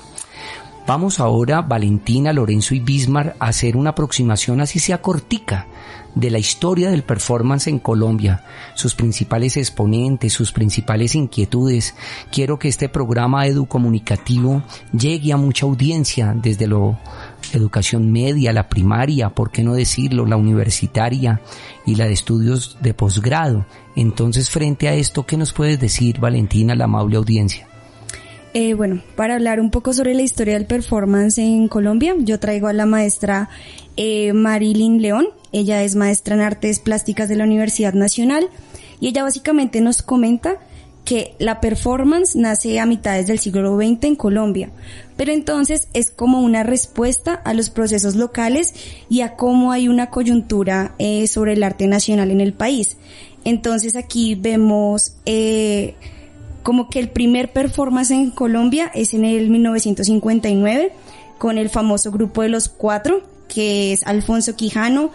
Vamos ahora, Valentina, Lorenzo y Bismar, a hacer una aproximación, así sea cortica, de la historia del performance en Colombia, sus principales exponentes, sus principales inquietudes. Quiero que este programa educomunicativo llegue a mucha audiencia, desde la educación media, la primaria, por qué no decirlo, la universitaria y la de estudios de posgrado. Entonces, frente a esto, ¿qué nos puedes decir, Valentina, la amable audiencia? Bueno, para hablar un poco sobre la historia del performance en Colombia, yo traigo a la maestra Marilyn León. Ella es maestra en artes plásticas de la Universidad Nacional y ella básicamente nos comenta que la performance nace a mitades del siglo XX en Colombia, pero entonces es como una respuesta a los procesos locales y a cómo hay una coyuntura sobre el arte nacional en el país. Entonces aquí vemos como que el primer performance en Colombia es en el 1959 con el famoso grupo de los Cuatro, que es Alfonso Quijano,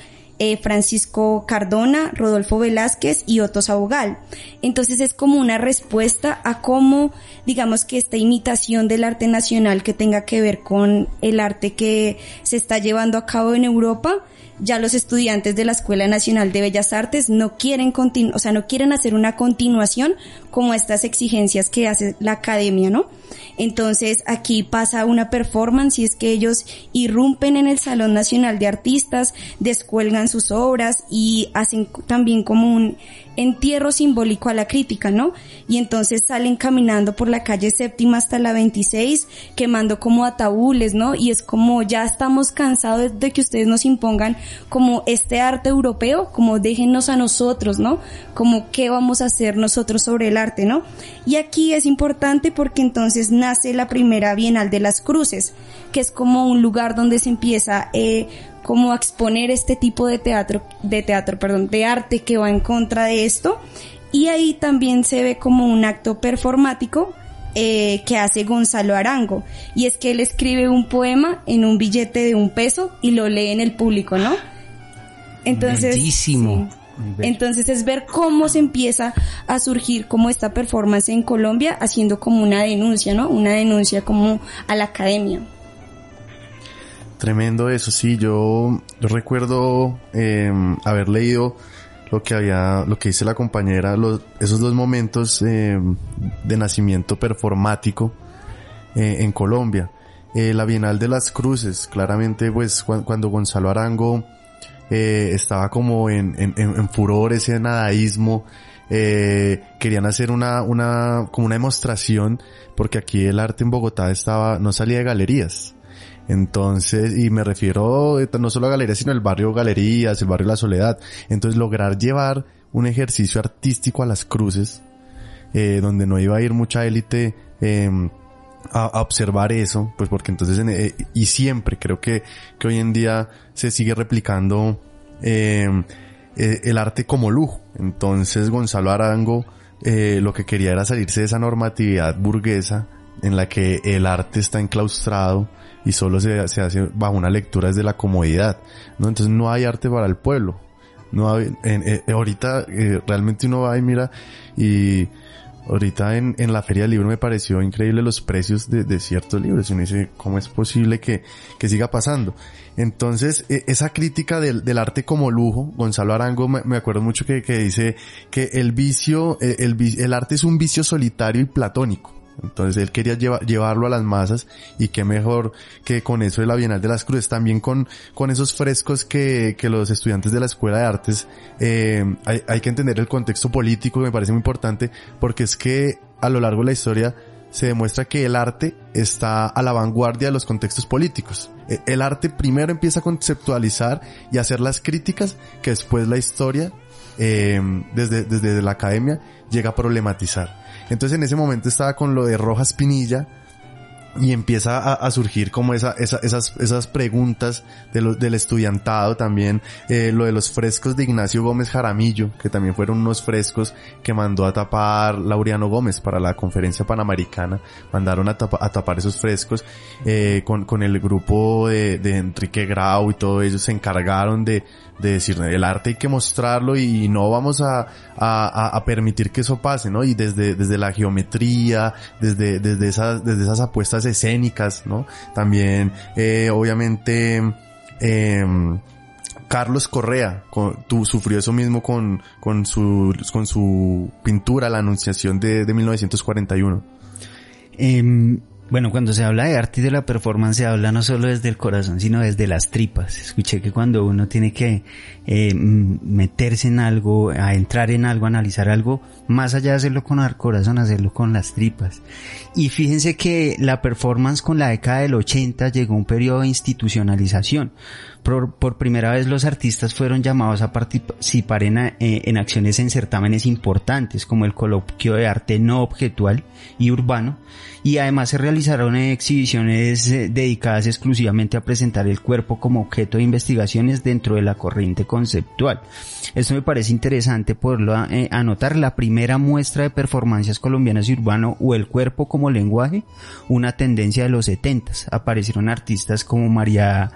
Francisco Cardona, Rodolfo Velázquez y Otto Sabogal. Entonces es como una respuesta a cómo, digamos que esta imitación del arte nacional que tenga que ver con el arte que se está llevando a cabo en Europa, ya los estudiantes de la Escuela Nacional de Bellas Artes no quieren no quieren hacer una continuación como estas exigencias que hace la academia, ¿no? Entonces aquí pasa una performance y es que ellos irrumpen en el Salón Nacional de Artistas, descuelgan sus obras y hacen también como un entierro simbólico a la crítica, ¿no? Y entonces salen caminando por la calle Séptima hasta la 26, quemando como ataúdes, ¿no? Y es como, ya estamos cansados de que ustedes nos impongan como este arte europeo, como déjennos a nosotros, ¿no? Como qué vamos a hacer nosotros sobre el arte, ¿no? Y aquí es importante porque entonces nace la primera Bienal de las Cruces, que es como un lugar donde se empieza como a exponer este tipo de de arte que va en contra de esto, y ahí también se ve como un acto performático que hace Gonzalo Arango, y es que él escribe un poema en un billete de $1 y lo lee en el público, ¿no? Entonces, bellísimo. Sí. Entonces es ver cómo se empieza a surgir como esta performance en Colombia, haciendo como una denuncia, ¿no? Una denuncia como a la academia. Tremendo eso, sí, yo recuerdo haber leído lo que dice la compañera, esos 2 momentos de nacimiento performático en Colombia. La Bienal de las Cruces, claramente pues cuando Gonzalo Arango estaba como en furor, ese nadaísmo, querían hacer como una demostración, porque aquí el arte en Bogotá no salía de galerías. Entonces, y me refiero no solo a galerías, sino el barrio Galerías, el barrio La Soledad. Entonces, lograr llevar un ejercicio artístico a las cruces, donde no iba a ir mucha élite a observar eso, pues porque entonces, y siempre creo que hoy en día se sigue replicando el arte como lujo. Entonces, Gonzalo Arango lo que quería era salirse de esa normatividad burguesa en la que el arte está enclaustrado y solo se hace bajo una lectura desde la comodidad, ¿no? Entonces no hay arte para el pueblo. No hay, ahorita realmente uno va y mira, y ahorita en la Feria del Libro me pareció increíble los precios de ciertos libros, y uno dice, ¿cómo es posible que siga pasando? Entonces, esa crítica del arte como lujo, Gonzalo Arango me acuerdo mucho que dice que el arte es un vicio solitario y platónico. Entonces él quería llevarlo a las masas, y qué mejor que con eso de la Bienal de las Cruces, también con esos frescos que los estudiantes de la Escuela de Artes, hay que entender el contexto político, que me parece muy importante, porque es que a lo largo de la historia se demuestra que el arte está a la vanguardia de los contextos políticos. El arte primero empieza a conceptualizar y a hacer las críticas que después la historia, desde la academia, llega a problematizar. Entonces en ese momento estaba con lo de Rojas Pinilla, y empieza a surgir como esas preguntas del estudiantado también, lo de los frescos de Ignacio Gómez Jaramillo, que también fueron unos frescos que mandó a tapar Laureano Gómez para la conferencia panamericana. Mandaron a tapar esos frescos, con el grupo de Enrique Grau y todo ellos se encargaron de decir, el arte hay que mostrarlo y no vamos a permitir que eso pase, ¿no? Y desde la geometría, desde esas apuestas escénicas, ¿no? También, obviamente, Carlos Correa sufrió eso mismo con su pintura, La Anunciación de 1941. Bueno, cuando se habla de arte y de la performance se habla no solo desde el corazón, sino desde las tripas. Escuché que cuando uno tiene que meterse en algo, a entrar en algo, analizar algo, más allá de hacerlo con el corazón, hacerlo con las tripas. Y fíjense que la performance con la década del 80 llegó a un periodo de institucionalización. Por primera vez los artistas fueron llamados a participar en acciones en certámenes importantes como el Coloquio de Arte No Objetual y Urbano, y además se realizaron exhibiciones dedicadas exclusivamente a presentar el cuerpo como objeto de investigaciones dentro de la corriente conceptual. Esto me parece interesante poderlo anotar. La primera muestra de performancias colombianas y urbano, o el cuerpo como lenguaje, una tendencia de los 70s. Aparecieron artistas como María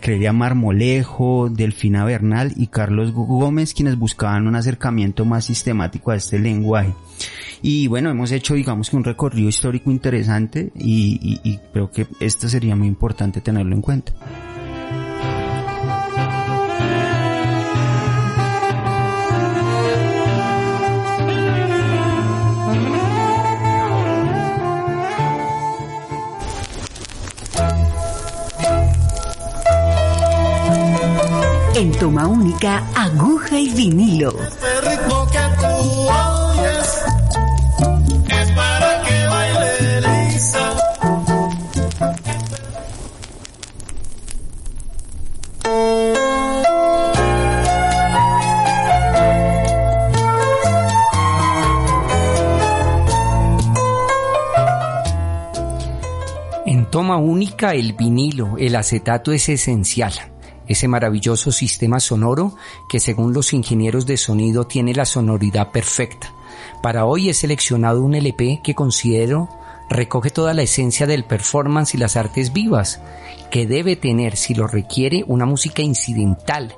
Clelia Marmolejo, Delfina Bernal y Carlos Gómez, quienes buscaban un acercamiento más sistemático a este lenguaje. Y bueno, hemos hecho, digamos, que un recorrido histórico interesante y creo que esto sería muy importante tenerlo en cuenta. En toma única, aguja y vinilo. Este ritmo que tú oyes es para que baile Lisa. En toma única, el vinilo, el acetato es esencial. Ese maravilloso sistema sonoro que, según los ingenieros de sonido, tiene la sonoridad perfecta. Para hoy he seleccionado un LP que considero recoge toda la esencia del performance y las artes vivas, que debe tener, si lo requiere, una música incidental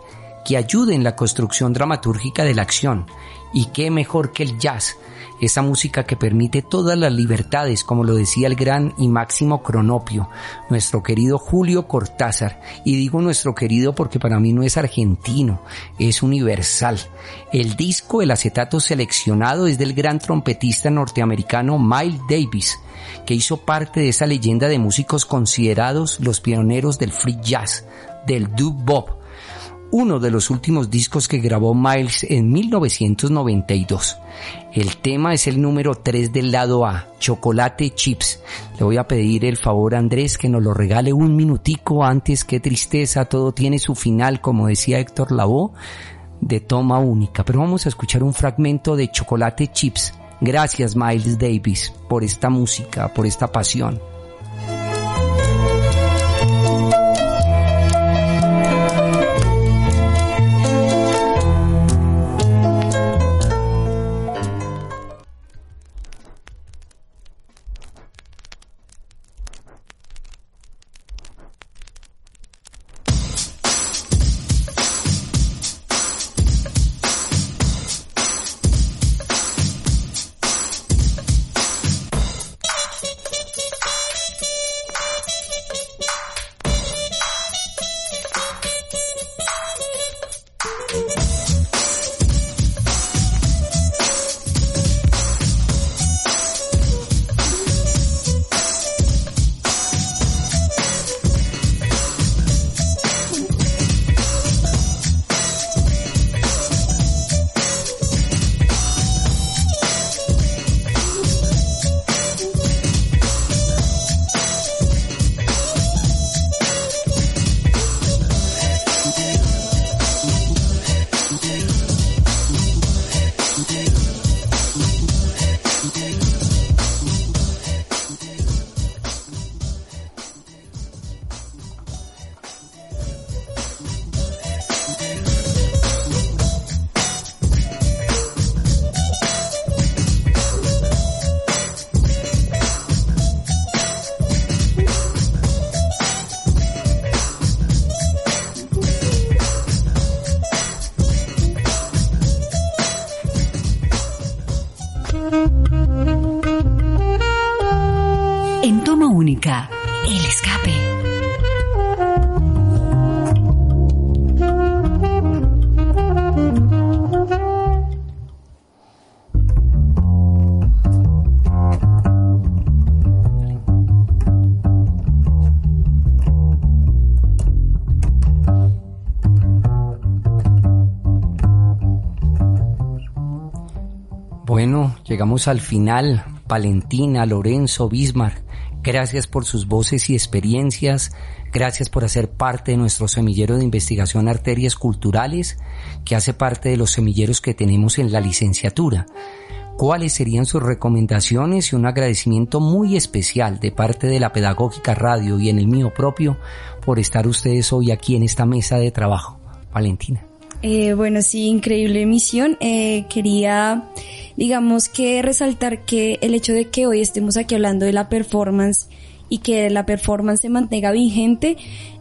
que ayude en la construcción dramatúrgica de la acción. Y qué mejor que el jazz, esa música que permite todas las libertades, como lo decía el gran y máximo cronopio, nuestro querido Julio Cortázar. Y digo nuestro querido porque para mí no es argentino, es universal. El disco, el acetato seleccionado, es del gran trompetista norteamericano Miles Davis, que hizo parte de esa leyenda de músicos considerados los pioneros del free jazz, del doo-wop, uno de los últimos discos que grabó Miles en 1992. El tema es el número 3 del lado A, Chocolate Chips. Le voy a pedir el favor a Andrés que nos lo regale un minutico antes. Qué tristeza, todo tiene su final, como decía Héctor Lavoe, de toma única. Pero vamos a escuchar un fragmento de Chocolate Chips. Gracias, Miles Davis, por esta música, por esta pasión. En Toma Única, El Escape. Bueno, llegamos al final. Valentina, Lorenzo, Bismarck, gracias por sus voces y experiencias, gracias por hacer parte de nuestro semillero de investigación Arterias Culturales, que hace parte de los semilleros que tenemos en la licenciatura. ¿Cuáles serían sus recomendaciones? Y un agradecimiento muy especial de parte de la Pedagógica Radio y en el mío propio por estar ustedes hoy aquí en esta mesa de trabajo. Valentina. Bueno, sí, increíble emisión. Quería, digamos que resaltar que el hecho de que hoy estemos aquí hablando de la performance y que la performance se mantenga vigente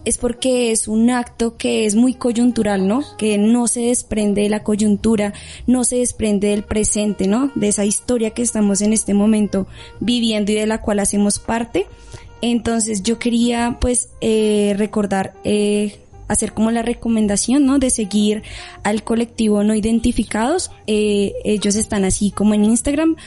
es porque es un acto que es muy coyuntural, ¿no? Que no se desprende de la coyuntura, no se desprende del presente, ¿no? De esa historia que estamos en este momento viviendo y de la cual hacemos parte. Entonces yo quería pues recordar, hacer como la recomendación, ¿no? De seguir al colectivo no identificados. Ellos están así como en Instagram,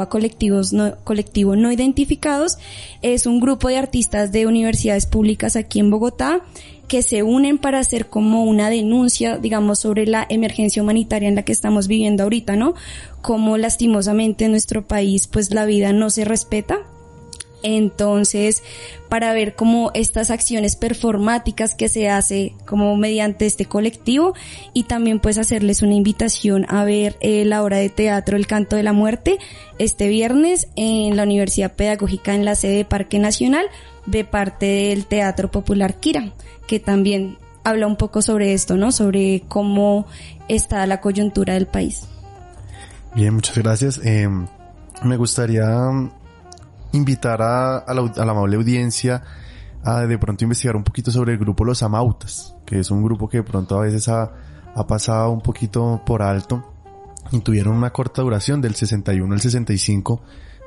@colectivo no identificados. Es un grupo de artistas de universidades públicas aquí en Bogotá que se unen para hacer como una denuncia, digamos, sobre la emergencia humanitaria en la que estamos viviendo ahorita, ¿no? Como lastimosamente en nuestro país, pues la vida no se respeta. Entonces, para ver cómo estas acciones performáticas que se hace como mediante este colectivo y también pues hacerles una invitación a ver la obra de teatro El Canto de la Muerte este viernes en la Universidad Pedagógica en la sede de Parque Nacional de parte del Teatro Popular Kira, que también habla un poco sobre esto, ¿no? Sobre cómo está la coyuntura del país. Bien, muchas gracias. Me gustaría invitar a la amable audiencia a de pronto investigar un poquito sobre el grupo Los Amautas, que es un grupo que de pronto a veces ha pasado un poquito por alto y tuvieron una corta duración del 61 al 65,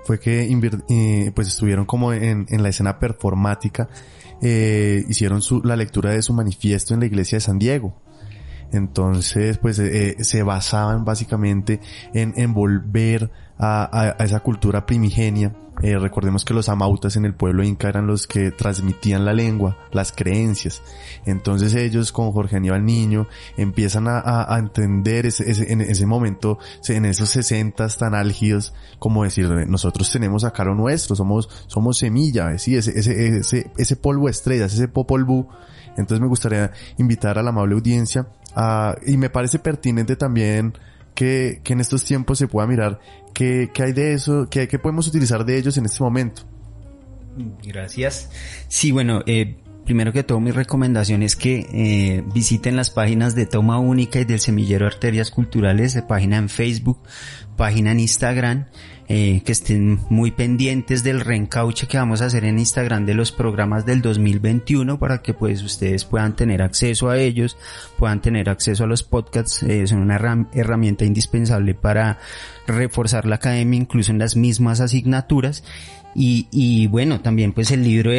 fue que pues estuvieron como en la escena performática, hicieron la lectura de su manifiesto en la iglesia de San Diego. Entonces pues se basaban básicamente en volver a esa cultura primigenia. Recordemos que los amautas en el pueblo inca eran los que transmitían la lengua, las creencias. Entonces ellos con Jorge Aníbal Niño empiezan a entender en ese momento, en esos 60s tan álgidos, como decir, nosotros tenemos acá lo nuestro, somos semilla, ¿sí? ese polvo de estrellas, ese popol vuh. Entonces me gustaría invitar a la amable audiencia y me parece pertinente también que en estos tiempos se pueda mirar qué hay de eso, qué podemos utilizar de ellos en este momento. Gracias. Sí, bueno, primero que todo mi recomendación es que visiten las páginas de Toma Única y del Semillero Arterias Culturales, de página en Facebook, página en Instagram, que estén muy pendientes del reencauche que vamos a hacer en Instagram de los programas del 2021 para que pues ustedes puedan tener acceso a ellos, puedan tener acceso a los podcasts. Son una herramienta indispensable para reforzar la academia incluso en las mismas asignaturas. Y bueno, también pues el libro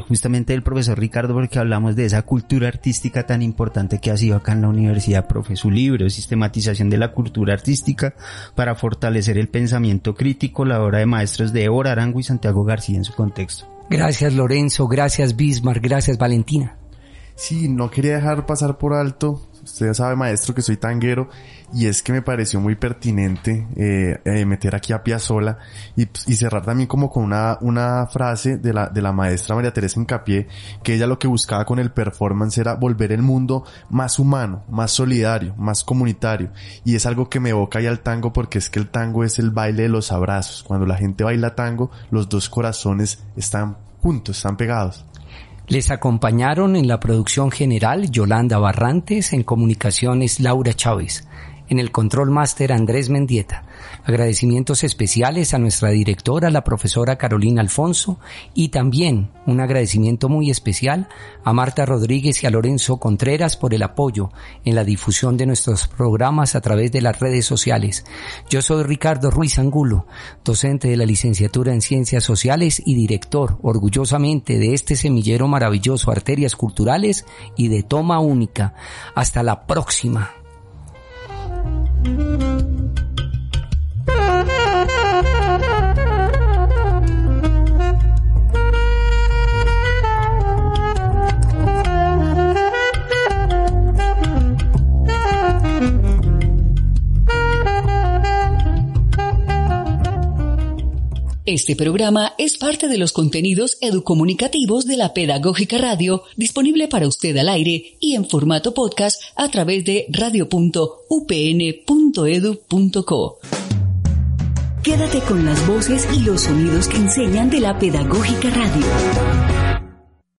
justamente del profesor Ricardo, porque hablamos de esa cultura artística tan importante que ha sido acá en la universidad, profe. Su libro, Sistematización de la Cultura Artística para fortalecer el pensamiento crítico, la obra de maestros de Évora Arango y Santiago García en su contexto. Gracias Lorenzo, gracias Bismarck, gracias Valentina. Sí, no quería dejar pasar por alto, usted ya sabe, maestro, que soy tanguero, y es que me pareció muy pertinente meter aquí a Piazzolla y cerrar también como con una frase de la maestra María Teresa Hincapié, que ella lo que buscaba con el performance era volver el mundo más humano, más solidario, más comunitario, y es algo que me evoca ahí al tango, porque es que el tango es el baile de los abrazos. Cuando la gente baila tango, los dos corazones están juntos, están pegados. Les acompañaron en la producción general Yolanda Barrantes, en comunicaciones Laura Chávez. En el Control Máster Andrés Mendieta. Agradecimientos especiales a nuestra directora, la profesora Carolina Alfonso, y también un agradecimiento muy especial a Marta Rodríguez y a Lorenzo Contreras por el apoyo en la difusión de nuestros programas a través de las redes sociales. Yo soy Ricardo Ruiz Angulo, docente de la licenciatura en Ciencias Sociales y director, orgullosamente, de este semillero maravilloso Arterias Culturales y de Toma Única. Hasta la próxima. Este programa es parte de los contenidos educomunicativos de la Pedagógica Radio, disponible para usted al aire y en formato podcast a través de radio.upn.edu.co. Quédate con las voces y los sonidos que enseñan de la Pedagógica Radio.